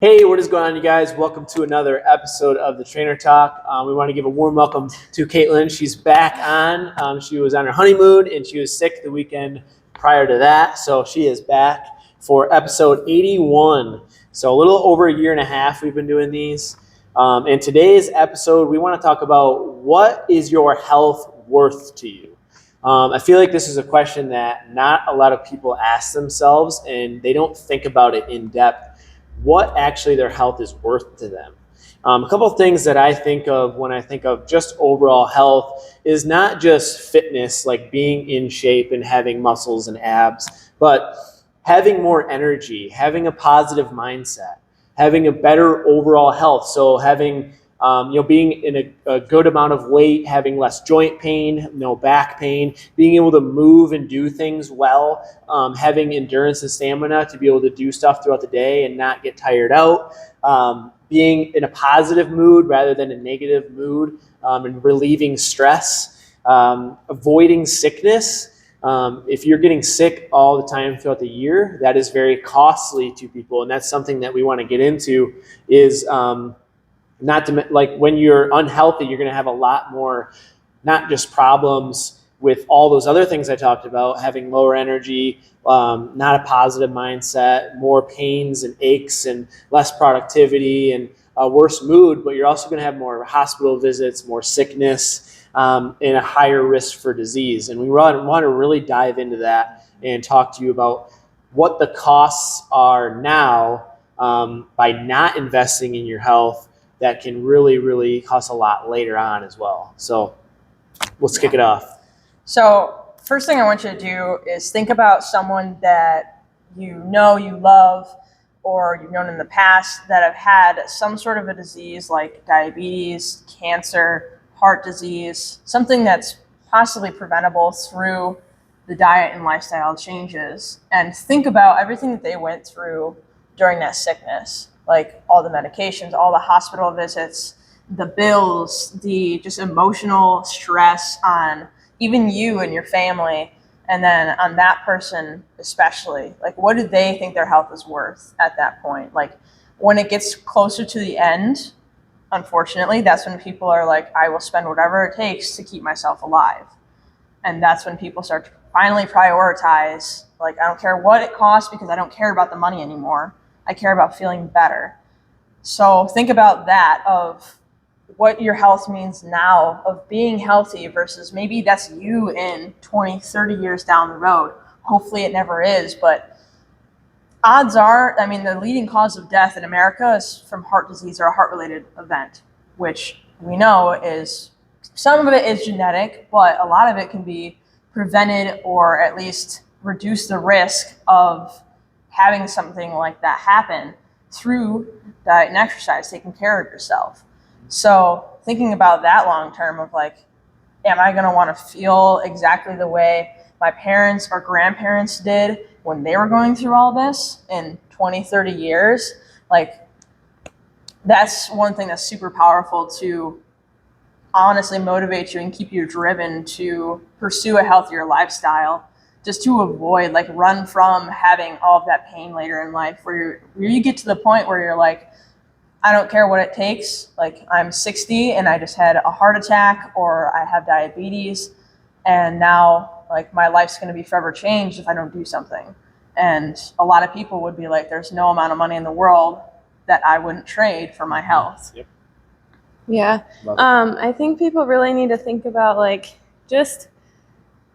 Hey, what is going on, you guys? Welcome to another episode of the Trainer Talk. We want to give a warm welcome to Caitlin. She's back on. She was on her honeymoon and she was sick the weekend prior to that. So she is back for episode 81. So a little over a year and a half we've been doing these. In today's episode, we want to talk about what is your health worth to you? I feel like this is a question that not a lot of people ask themselves and they don't think about it in depth, what actually their health is worth to them. A couple of things that I think of when I think of just overall health is not just fitness, like being in shape and having muscles and abs, but having more energy, having a positive mindset, having a better overall health. So having being in a good amount of weight, having less joint pain, no back pain, being able to move and do things well, having endurance and stamina to be able to do stuff throughout the day and not get tired out, being in a positive mood rather than a negative mood, and relieving stress, avoiding sickness. If you're getting sick all the time throughout the year, that is very costly to people, and that's something that we want to get into is not to, like, when you're unhealthy, you're going to have a lot more, not just problems with all those other things I talked about, having lower energy, not a positive mindset, more pains and aches and less productivity and a worse mood, but you're also going to have more hospital visits, more sickness, and a higher risk for disease. And we want to really dive into that and talk to you about what the costs are now by not investing in your health that can really, really cost a lot later on as well. So let's kick it off. So first thing I want you to do is think about someone that you know you love or you've known in the past that have had some sort of a disease like diabetes, cancer, heart disease, something that's possibly preventable through the diet and lifestyle changes, and think about everything that they went through during that sickness. Like all the medications, all the hospital visits, the bills, the just emotional stress on even you and your family, and then on that person especially. Like, what do they think their health is worth at that point? Like, when it gets closer to the end, unfortunately, that's when people are like, I will spend whatever it takes to keep myself alive. And that's when people start to finally prioritize, like, I don't care what it costs because I don't care about the money anymore. I care about feeling better. So think about that, of what your health means now, of being healthy versus maybe that's you in 20, 30 years down the road. Hopefully it never is, but odds are, I mean, the leading cause of death in America is from heart disease or a heart-related event, which we know is, some of it is genetic, but a lot of it can be prevented or at least reduce the risk of having something like that happen through diet and exercise, taking care of yourself. So thinking about that long term of like, am I going to want to feel exactly the way my parents or grandparents did when they were going through all this in 20, 30 years? Like, that's one thing that's super powerful to honestly motivate you and keep you driven to pursue a healthier lifestyle, just to avoid, like, run from having all of that pain later in life where you get to the point where you're like, I don't care what it takes. Like, I'm 60 and I just had a heart attack, or I have diabetes, and now, like, my life's going to be forever changed if I don't do something. And a lot of people would be like, there's no amount of money in the world that I wouldn't trade for my health. Yep. Yeah. I think people really need to think about, like, just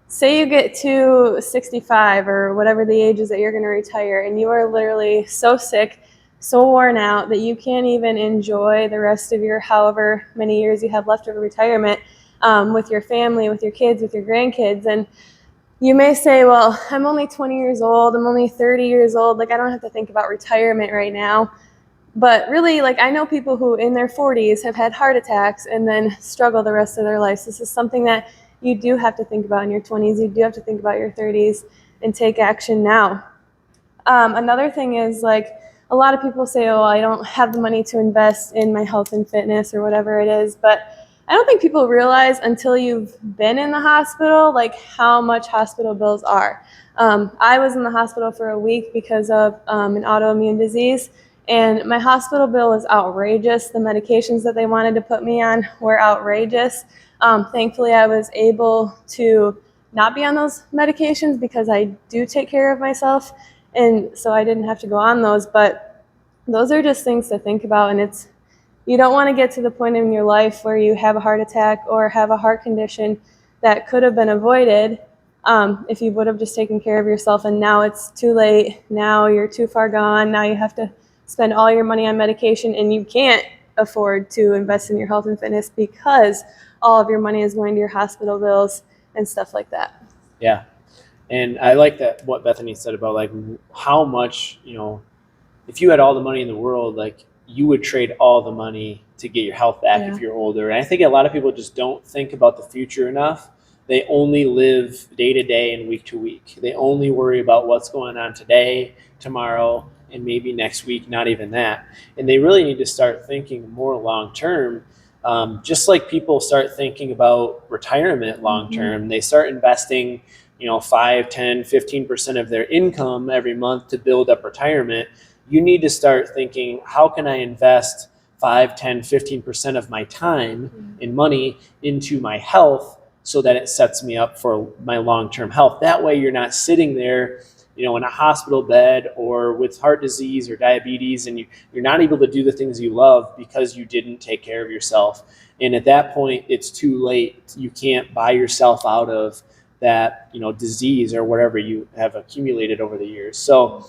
say you get to 65 or whatever the age is that you're going to retire, and you are literally so sick, so worn out that you can't even enjoy the rest of your however many years you have left of retirement with your family, with your kids, with your grandkids. And you may say, well, I'm only 20 years old, I'm only 30 years old, like, I don't have to think about retirement right now. But really, like, I know people who in their 40s have had heart attacks and then struggle the rest of their lives. This is something that you do have to think about in your 20s. You do have to think about your 30s and take action now. Another thing is, like, a lot of people say, oh, I don't have the money to invest in my health and fitness or whatever it is. But I don't think people realize until you've been in the hospital, like, how much hospital bills are. I was in the hospital for a week because of an autoimmune disease. And my hospital bill was outrageous. The medications that they wanted to put me on were outrageous. Thankfully, I was able to not be on those medications because I do take care of myself, and so I didn't have to go on those. But those are just things to think about, and you don't want to get to the point in your life where you have a heart attack or have a heart condition that could have been avoided if you would have just taken care of yourself, and now it's too late. Now you're too far gone. Now you have to spend all your money on medication, and you can't afford to invest in your health and fitness because all of your money is going to your hospital bills and stuff like that. Yeah. And I like that what Bethany said about like how much, if you had all the money in the world, like you would trade all the money to get your health back if you're older. And I think a lot of people just don't think about the future enough. They only live day to day and week to week. They only worry about what's going on today, tomorrow, and maybe next week, not even that. And they really need to start thinking more long term. Just like people start thinking about retirement long term, they start investing 5, 10, 15% of their income every month to build up retirement. You need to start thinking, how can I invest 5, 10, 15% of my time and money into my health so that it sets me up for my long-term health? That way you're not sitting there, in a hospital bed or with heart disease or diabetes, and you're not able to do the things you love because you didn't take care of yourself. And at that point, it's too late. You can't buy yourself out of that, disease or whatever you have accumulated over the years. So,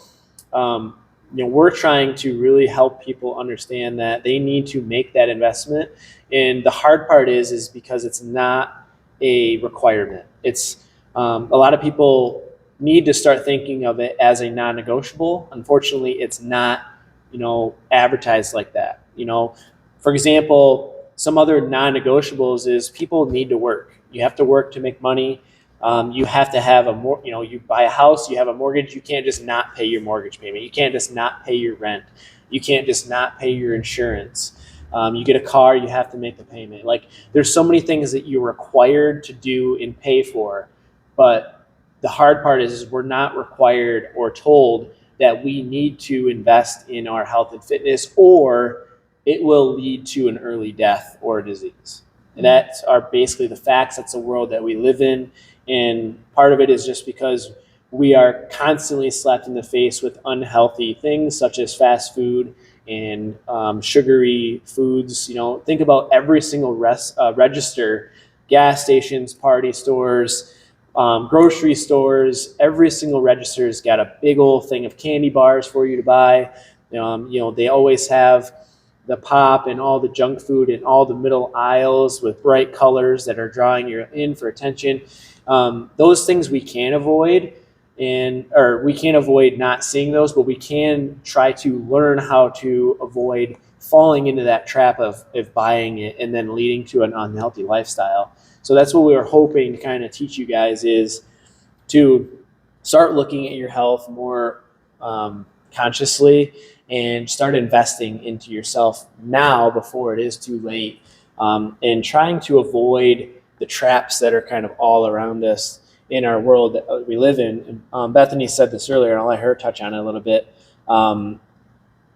we're trying to really help people understand that they need to make that investment. And the hard part is because it's not a requirement. It's a lot of people need to start thinking of it as a non-negotiable. Unfortunately, it's not, advertised like that. For example, some other non-negotiables is people need to work. You have to work to make money. You have to have you buy a house, you have a mortgage. You can't just not pay your mortgage payment. You can't just not pay your rent. You can't just not pay your insurance. You get a car, you have to make the payment. Like there's so many things that you're required to do and pay for, but the hard part is we're not required or told that we need to invest in our health and fitness, or it will lead to an early death or a disease. And that's basically the facts. That's the world that we live in. And part of it is just because we are constantly slapped in the face with unhealthy things such as fast food and sugary foods. Think about every single register, gas stations, party stores, grocery stores. Every single register has got a big old thing of candy bars for you to buy. They always have the pop and all the junk food in all the middle aisles with bright colors that are drawing you in for attention. Those things we can avoid, or we can't avoid not seeing those, but we can try to learn how to avoid falling into that trap of buying it and then leading to an unhealthy lifestyle. So that's what we were hoping to kind of teach you guys, is to start looking at your health more consciously and start investing into yourself now before it is too late, and trying to avoid the traps that are kind of all around us in our world that we live in. Bethany said this earlier, and I'll let her touch on it a little bit.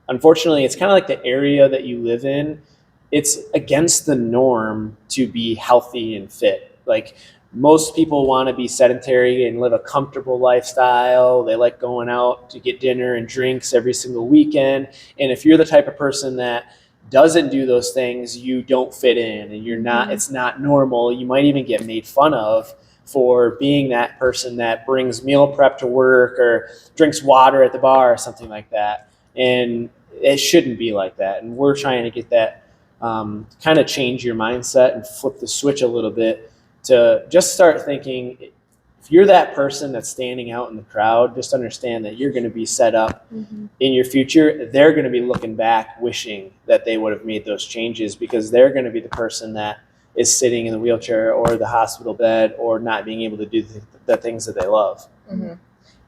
Unfortunately, it's kind of like the area that you live in. It's against the norm to be healthy and fit. Like most people want to be sedentary and live a comfortable lifestyle. They like going out to get dinner and drinks every single weekend. And if you're the type of person that doesn't do those things, you don't fit in, and you're not, it's not normal. You might even get made fun of for being that person that brings meal prep to work or drinks water at the bar or something like that. And it shouldn't be like that. And we're trying to get that, kind of change your mindset and flip the switch a little bit to just start thinking, if you're that person that's standing out in the crowd, just understand that you're going to be set up in your future. They're going to be looking back, wishing that they would have made those changes, because they're going to be the person that is sitting in the wheelchair or the hospital bed or not being able to do the things that they love.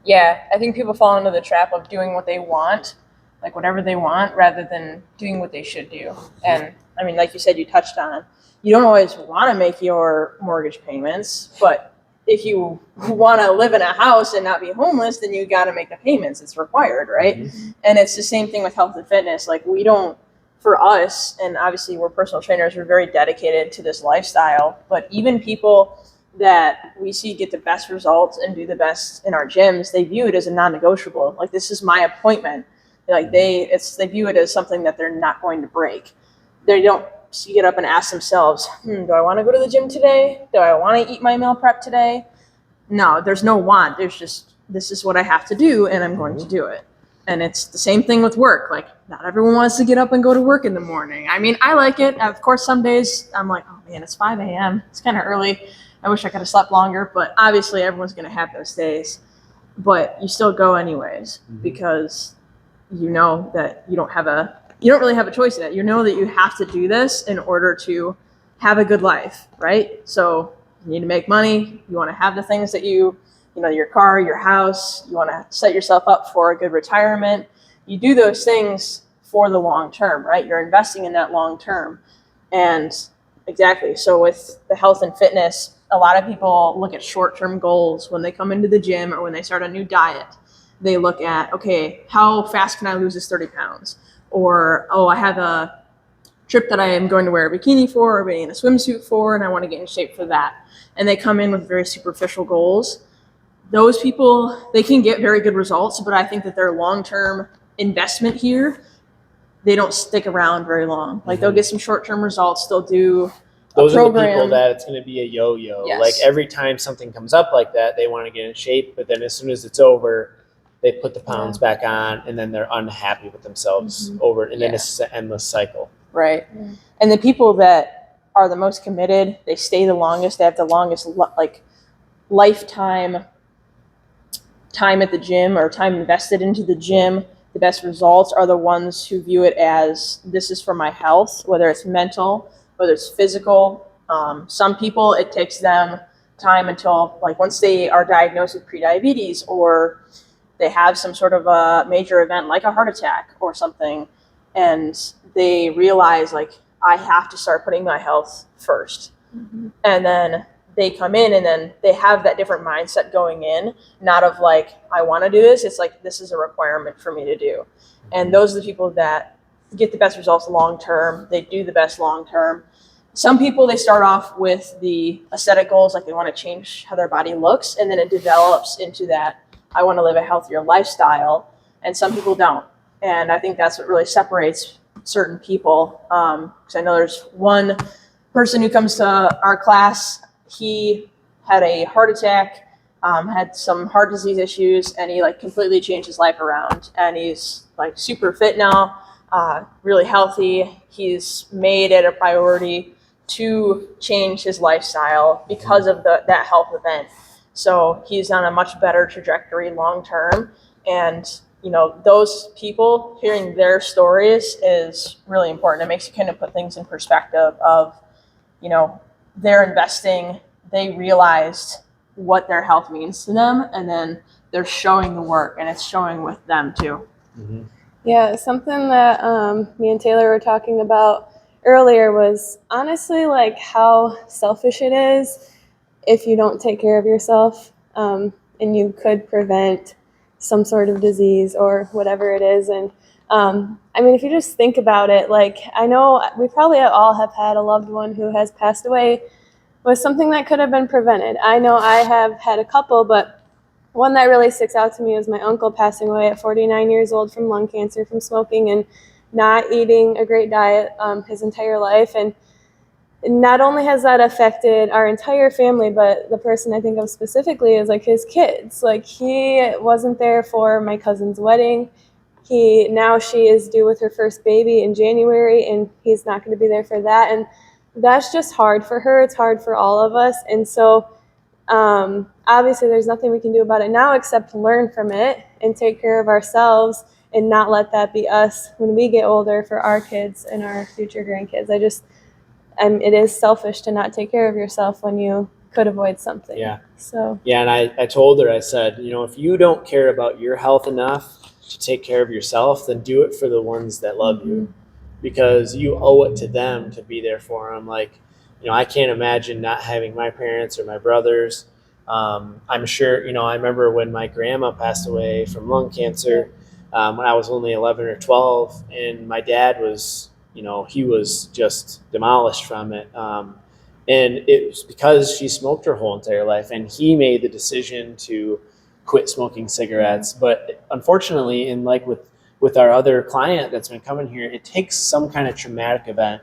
Yeah, I think people fall into the trap of doing what they want, like whatever they want, rather than doing what they should do. And like you said, you touched on, you don't always want to make your mortgage payments, but if you want to live in a house and not be homeless, then you got to make the payments. It's required, right? Mm-hmm. And it's the same thing with health and fitness. Like we don't, for us, and obviously we're personal trainers, we're very dedicated to this lifestyle. But even people that we see get the best results and do the best in our gyms, they view it as a non-negotiable. Like this is my appointment. Like they view it as something that they're not going to break. They don't get up and ask themselves, do I want to go to the gym today? Do I want to eat my meal prep today? No, there's no want. There's just, this is what I have to do and I'm going to do it. And it's the same thing with work. Like not everyone wants to get up and go to work in the morning. I mean, I like it. Of course, some days I'm like, oh man, it's 5 a.m. It's kind of early. I wish I could have slept longer, but obviously everyone's going to have those days. But you still go anyways because you know that you don't really have a choice in it. You know that you have to do this in order to have a good life, right? So you need to make money. You want to have the things that you know, your car, your house. You want to set yourself up for a good retirement. You do those things for the long term, right? You're investing in that long term. And exactly. So with the health and fitness, a lot of people look at short-term goals when they come into the gym or when they start a new diet. They look at, okay, how fast can I lose this 30 pounds? Or, oh, I have a trip that I am going to wear a bikini for or be in a swimsuit for, and I want to get in shape for that. And they come in with very superficial goals. Those people, they can get very good results, but I think that their long-term investment here, they don't stick around very long. Like they'll get some short-term results. They'll do Those a are the program. people that it's going to be a yo-yo. Yes. Like every time something comes up like that, they want to get in shape, but then as soon as it's over, they put the pounds back on, and then they're unhappy with themselves over, and then it's an endless cycle. Right. And the people that are the most committed, they stay the longest, they have the longest lifetime time at the gym or time invested into the gym, the best results are the ones who view it as this is for my health, whether it's mental, whether it's physical. Some people, it takes them time until like once they are diagnosed with prediabetes or they have some sort of a major event like a heart attack or something, and they realize like I have to start putting my health first. And then they come in and then they have that different mindset going in, not of like I want to do this, it's like this is a requirement for me to do. And those are the people that get the best results long term. They do the best long term. Some people, they start off with the aesthetic goals, like they want to change how their body looks, and then it develops into that I want to live a healthier lifestyle, and some people don't. And I think that's what really separates certain people. Because I know there's one person who comes to our class, he had a heart attack, had some heart disease issues, and he like completely changed his life around. And he's like super fit now, really healthy. He's made it a priority to change his lifestyle because of that health event. So he's on a much better trajectory long term. And, you know, those people, hearing their stories is really important. It makes you kind of put things in perspective of, you know, they're investing, they realized what their health means to them, and then they're showing the work, and it's showing with them too. Mm-hmm. Yeah, something that me and Taylor were talking about earlier was honestly like how selfish it is if you don't take care of yourself, and you could prevent some sort of disease or whatever it is. And I mean, if you just think about it, like I know we probably all have had a loved one who has passed away with something that could have been prevented. I know I have had a couple, but one that really sticks out to me is my uncle passing away at 49 years old from lung cancer, from smoking and not eating a great diet his entire life. And not only has that affected our entire family, but the person I think of specifically is like his kids. Like he wasn't there for my cousin's wedding. Now she is due with her first baby in January, and he's not going to be there for that. And that's just hard for her. It's hard for all of us. And so obviously there's nothing we can do about it now except learn from it and take care of ourselves and not let that be us when we get older for our kids and our future grandkids. It is selfish to not take care of yourself when you could avoid something. Yeah. So. Yeah, and I told her, I said, you know, if you don't care about your health enough to take care of yourself, then do it for the ones that love you, because you owe it to them to be there for them. Like, you know, I can't imagine not having my parents or my brothers I'm sure, I remember when my grandma passed away from lung cancer when I was only 11 or 12, and my dad was, he was just demolished from it. And it was because she smoked her whole entire life, and he made the decision to quit smoking cigarettes. But unfortunately, and like with our other client that's been coming here, it takes some kind of traumatic event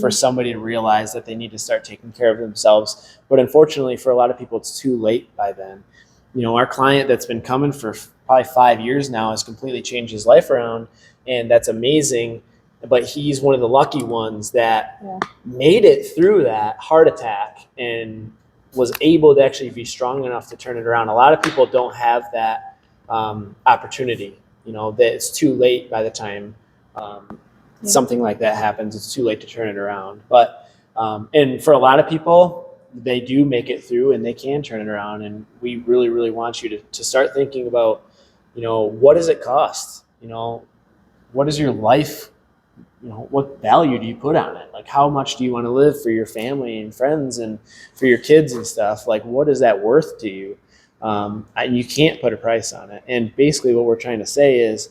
for somebody to realize that they need to start taking care of themselves. But unfortunately, for a lot of people, it's too late by then. Our client that's been coming for probably 5 years now has completely changed his life around, and that's amazing. But he's one of the lucky ones that made it through that heart attack and was able to actually be strong enough to turn it around. A lot of people don't have that opportunity, that it's too late by the time something like that happens. It's too late to turn it around. But and for a lot of people, they do make it through and they can turn it around. And we really, really want you to start thinking about, what does it cost? What is your life? What value do you put on it? Like, how much do you want to live for your family and friends and for your kids and stuff? Like, what is that worth to you? You can't put a price on it. And basically what we're trying to say is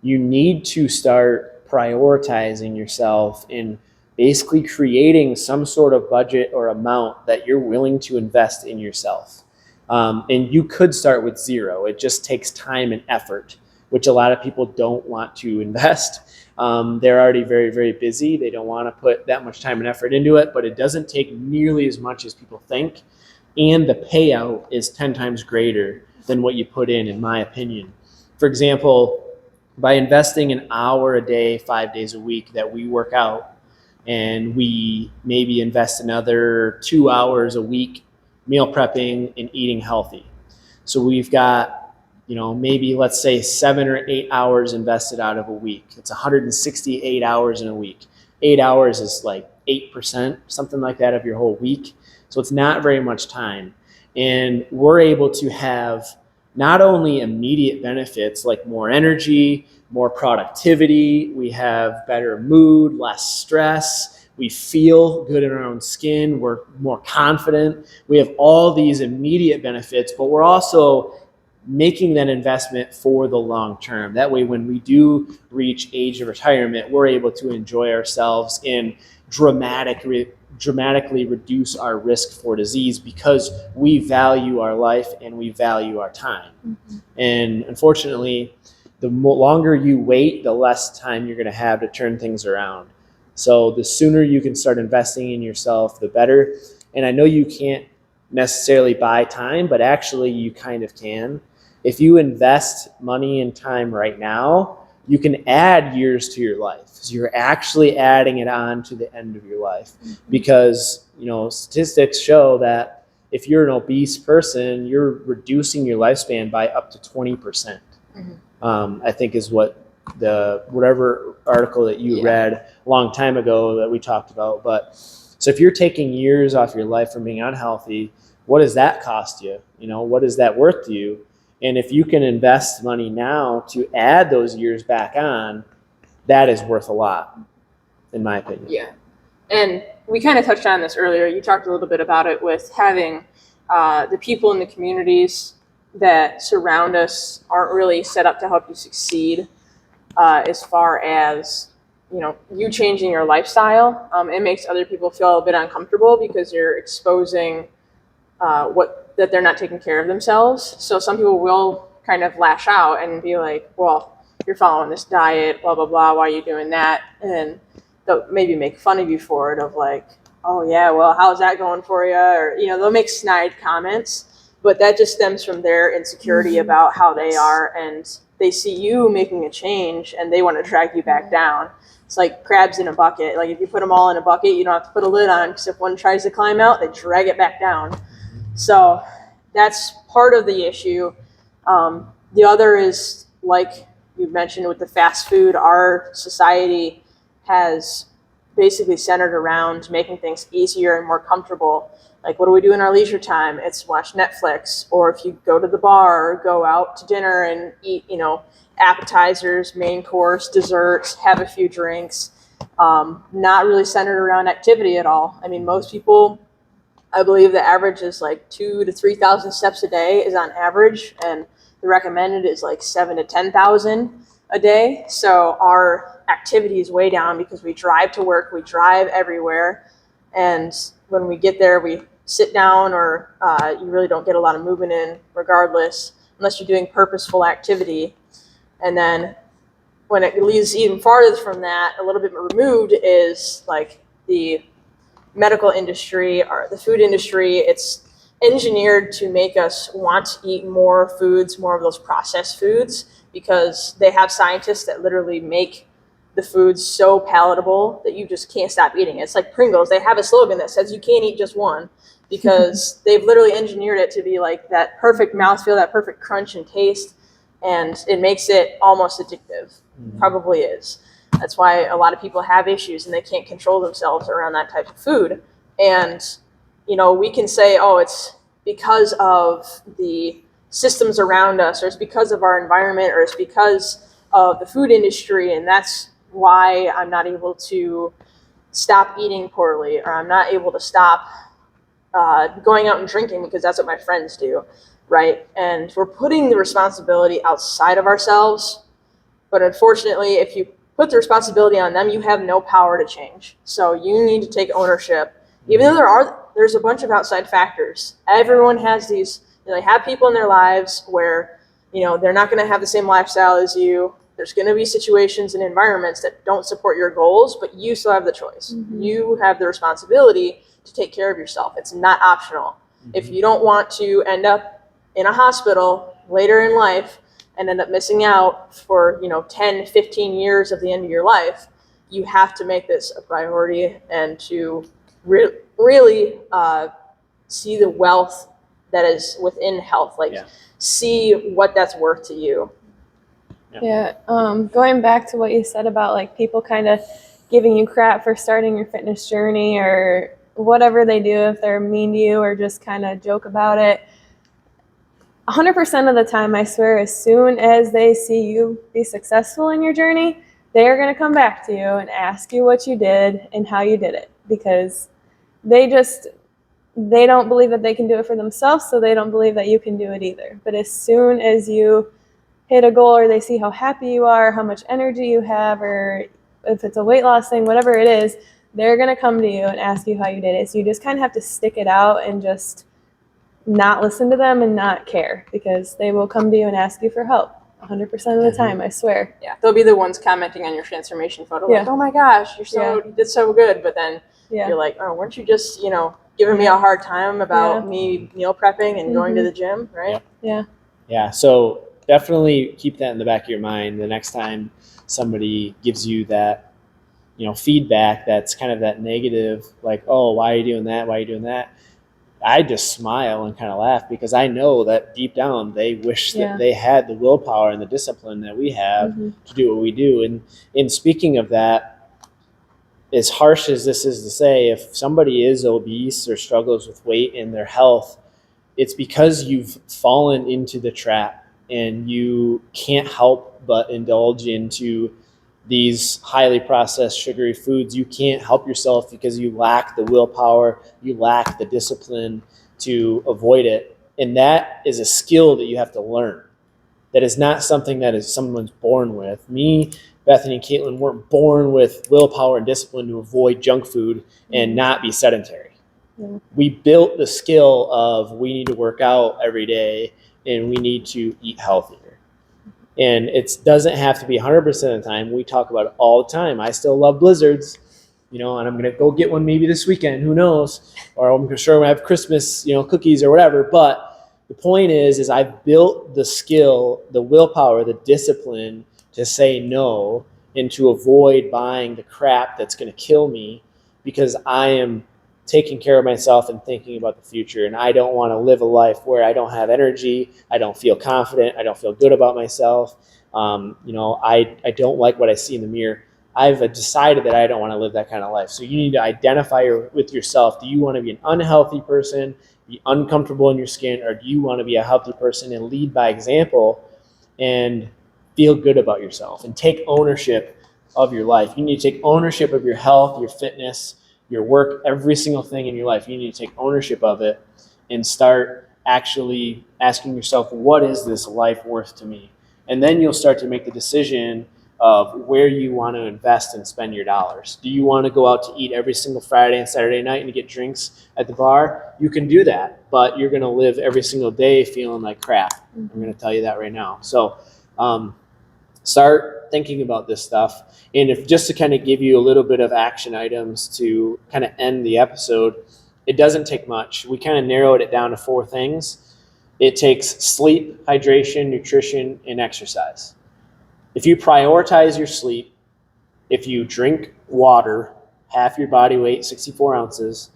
you need to start prioritizing yourself in basically creating some sort of budget or amount that you're willing to invest in yourself. And you could start with zero. It just takes time and effort, which a lot of people don't want to invest. They're already very, very busy. They don't want to put that much time and effort into it, but it doesn't take nearly as much as people think. And the payout is 10 times greater than what you put in my opinion. For example, by investing an hour a day, 5 days a week that we work out, and we maybe invest another 2 hours a week meal prepping and eating healthy. So we've got, maybe let's say 7 or 8 hours invested out of a week. It's 168 hours in a week. 8 hours is like 8%, something like that, of your whole week. So it's not very much time. And we're able to have not only immediate benefits like more energy, more productivity, we have better mood, less stress, we feel good in our own skin, we're more confident. We have all these immediate benefits, but we're also making that investment for the long term. That way, when we do reach age of retirement, we're able to enjoy ourselves and dramatically reduce our risk for disease because we value our life and we value our time. And unfortunately, the longer you wait, the less time you're going to have to turn things around. So the sooner you can start investing in yourself, the better. And I know you can't necessarily buy time, but actually you kind of can. If you invest money and time right now, you can add years to your life. So you're actually adding it on to the end of your life because, statistics show that if you're an obese person, you're reducing your lifespan by up to 20%. I think is what whatever article that you read a long time ago that we talked about. But so if you're taking years off your life from being unhealthy, what does that cost you? What is that worth to you? And if you can invest money now to add those years back on, that is worth a lot, in my opinion. Yeah. And we kind of touched on this earlier. You talked a little bit about it with having the people in the communities that surround us aren't really set up to help you succeed as far as, you changing your lifestyle. It makes other people feel a bit uncomfortable because you're exposing that they're not taking care of themselves. So some people will kind of lash out and be like, well, you're following this diet, blah, blah, blah. Why are you doing that? And they'll maybe make fun of you for it of like, oh yeah, well, how's that going for you? Or, they'll make snide comments, but that just stems from their insecurity about how they are. And they see you making a change and they want to drag you back down. It's like crabs in a bucket. Like if you put them all in a bucket, you don't have to put a lid on because if one tries to climb out, they drag it back down. So that's part of the issue. The other is, like you mentioned with the fast food, our society has basically centered around making things easier and more comfortable. Like, what do we do in our leisure time? It's watch Netflix, or if you go to the bar or go out to dinner and eat, appetizers, main course, desserts, have a few drinks. Not really centered around activity at all. I mean, most people I believe the average is like 2,000 to 3,000 steps a day is on average, and the recommended is like 7,000 to 10,000 a day. So our activity is way down because we drive to work, we drive everywhere, and when we get there, we sit down, or you really don't get a lot of movement in regardless, unless you're doing purposeful activity. And then when it leads even farther from that, a little bit removed, is like the medical industry or the food industry. It's engineered to make us want to eat more foods, more of those processed foods, because they have scientists that literally make the foods so palatable that you just can't stop eating it. It's like Pringles. They have a slogan that says you can't eat just one, because they've literally engineered it to be like that perfect mouthfeel, that perfect crunch and taste, and it makes it almost addictive. Probably is. That's why a lot of people have issues and they can't control themselves around that type of food. And, you know, we can say, oh, it's because of the systems around us, or it's because of our environment, or it's because of the food industry, and that's why I'm not able to stop eating poorly, or I'm not able to stop going out and drinking because that's what my friends do, right? And we're putting the responsibility outside of ourselves. But unfortunately, if you put the responsibility on them, you have no power to change. So you need to take ownership. Even though there's a bunch of outside factors. Everyone has these, you know, they have people in their lives where, you know, they're not going to have the same lifestyle as you. There's going to be situations and environments that don't support your goals, but you still have the choice. You have the responsibility to take care of yourself. It's not optional. If you don't want to end up in a hospital later in life and end up missing out for, you know, 10, 15 years of the end of your life, you have to make this a priority, and to really see the wealth that is within health. Like, see what that's worth to you. Yeah. Going back to what you said about like people kind of giving you crap for starting your fitness journey, or whatever they do, if they're mean to you or just kind of joke about it. 100% of the time, I swear, as soon as they see you be successful in your journey, they are going to come back to you and ask you what you did and how you did it, because they don't believe that they can do it for themselves, so they don't believe that you can do it either. But as soon as you hit a goal, or they see how happy you are, how much energy you have, or if it's a weight loss thing, whatever it is, they're going to come to you and ask you how you did it. So you just kind of have to stick it out and just not listen to them and not care, because they will come to you and ask you for help 100% of the time, I swear. Yeah, they'll be the ones commenting on your transformation photo, like, oh my gosh, you did so good, but then you're like, oh, weren't you just, you know, giving me a hard time about me meal prepping and going to the gym, right? Yeah, so definitely keep that in the back of your mind the next time somebody gives you that, you know, feedback that's kind of that negative, like, oh, why are you doing that? Why are you doing that? I just smile and kind of laugh, because I know that deep down they wish that they had the willpower and the discipline that we have to do what we do. And in speaking of that, as harsh as this is to say, if somebody is obese or struggles with weight and their health, it's because you've fallen into the trap and you can't help but indulge into these highly processed sugary foods. You can't help yourself because you lack the willpower, you lack the discipline to avoid it. And that is a skill that you have to learn. That is not something that is someone's born with. Me, Bethany, and Caitlin weren't born with willpower and discipline to avoid junk food and not be sedentary. We built the skill of, we need to work out every day and we need to eat healthier. And it doesn't have to be 100% of the time. We talk about it all the time. I still love blizzards, you know, and I'm going to go get one maybe this weekend. Who knows? Or I'm sure I have Christmas, you know, cookies or whatever. But the point is I've built the skill, the willpower, the discipline to say no and to avoid buying the crap that's going to kill me, because I am taking care of myself and thinking about the future. And I don't want to live a life where I don't have energy, I don't feel confident, I don't feel good about myself. You know, I don't like what I see in the mirror. I've decided that I don't want to live that kind of life. So you need to identify with yourself. Do you want to be an unhealthy person, be uncomfortable in your skin, or do you want to be a healthy person and lead by example and feel good about yourself and take ownership of your life? You need to take ownership of your health, your fitness, your work, every single thing in your life. You need to take ownership of it and start actually asking yourself, what is this life worth to me? And then you'll start to make the decision of where you want to invest and spend your dollars. Do you want to go out to eat every single Friday and Saturday night and get drinks at the bar? You can do that, but you're going to live every single day feeling like crap. I'm going to tell you that right now. So start thinking about this stuff. And if just to kind of give you a little bit of action items to kind of end the episode, it doesn't take much. We kind of narrowed it down to 4 things. It takes sleep, hydration, nutrition, and exercise. If you prioritize your sleep, if you drink water, half your body weight, 64 ounces,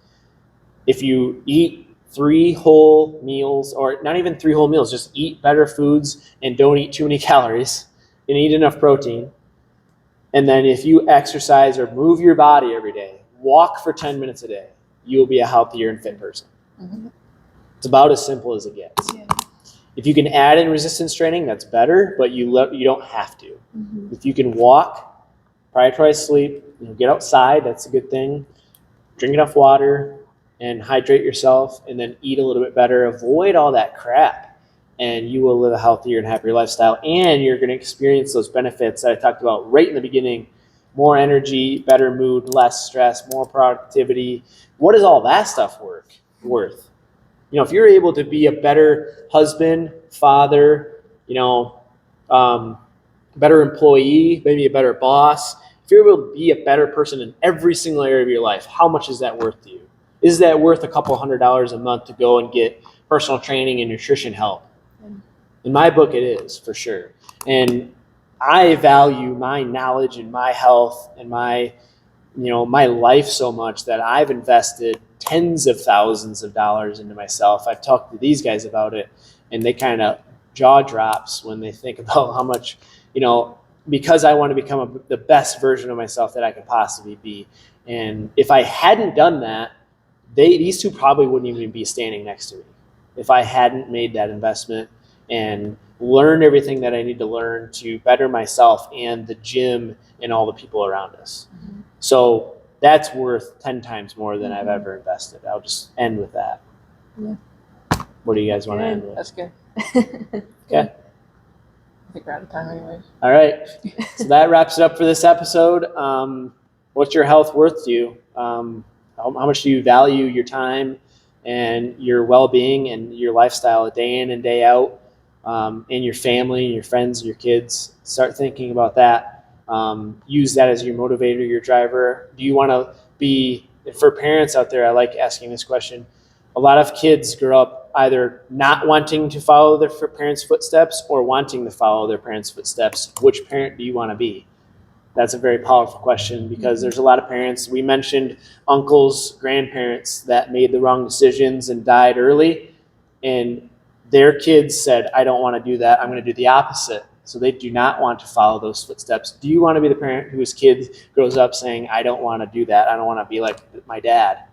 if you eat 3 whole meals, or not even 3 whole meals, just eat better foods and don't eat too many calories and eat enough protein. And then if you exercise or move your body every day, walk for 10 minutes a day, you'll be a healthier and fit person. Mm-hmm. It's about as simple as it gets. Yeah. If you can add in resistance training, that's better, but you don't have to. Mm-hmm. If you can walk, prioritize sleep, get outside, that's a good thing. Drink enough water and hydrate yourself, and then eat a little bit better. Avoid all that crap, and you will live a healthier and happier lifestyle, and you're going to experience those benefits that I talked about right in the beginning. More energy, better mood, less stress, more productivity. What is all that stuff worth? If you're able to be a better husband, father, better employee, maybe a better boss, if you're able to be a better person in every single area of your life, how much is that worth to you? Is that worth a couple $100s a month to go and get personal training and nutrition help? In my book, it is, for sure. And I value my knowledge and my health and my life so much that I've invested tens of thousands of dollars into myself. I've talked to these guys about it, and they kind of jaw drops when they think about how much, because I want to become the best version of myself that I could possibly be. And if I hadn't done that, these 2 probably wouldn't even be standing next to me if I hadn't made that investment and learned everything that I need to learn to better myself and the gym and all the people around us. Mm-hmm. So that's worth 10 times more than I've ever invested. I'll just end with that. Yeah. What do you guys want to end with? That's good. Okay. I think we're out of time anyways. All right. So that wraps it up for this episode. What's your health worth to you? How much do you value your time and your well-being and your lifestyle day in and day out, and your family and your friends and your kids? Start thinking about that. Use that as your motivator, your driver. Do you want to be, for parents out there, I like asking this question. A lot of kids grow up either not wanting to follow their parents' footsteps or wanting to follow their parents' footsteps. Which parent do you want to be? That's a very powerful question, because there's a lot of parents. We mentioned uncles, grandparents that made the wrong decisions and died early, and their kids said, I don't want to do that. I'm going to do the opposite. So they do not want to follow those footsteps. Do you want to be the parent whose kid grows up saying, I don't want to do that. I don't want to be like my dad.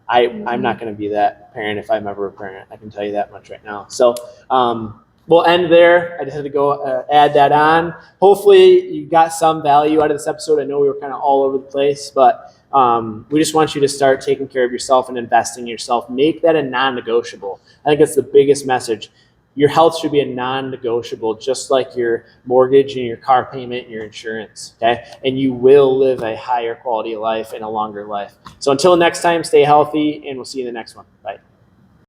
I'm not going to be that parent if I'm ever a parent. I can tell you that much right now. So we'll end there. I just had to go add that on. Hopefully you got some value out of this episode. I know we were kind of all over the place, but we just want you to start taking care of yourself and investing in yourself. Make that a non-negotiable. I think that's the biggest message. Your health should be a non-negotiable, just like your mortgage and your car payment and your insurance, okay? And you will live a higher quality of life and a longer life. So until next time, stay healthy, and we'll see you in the next one. Bye.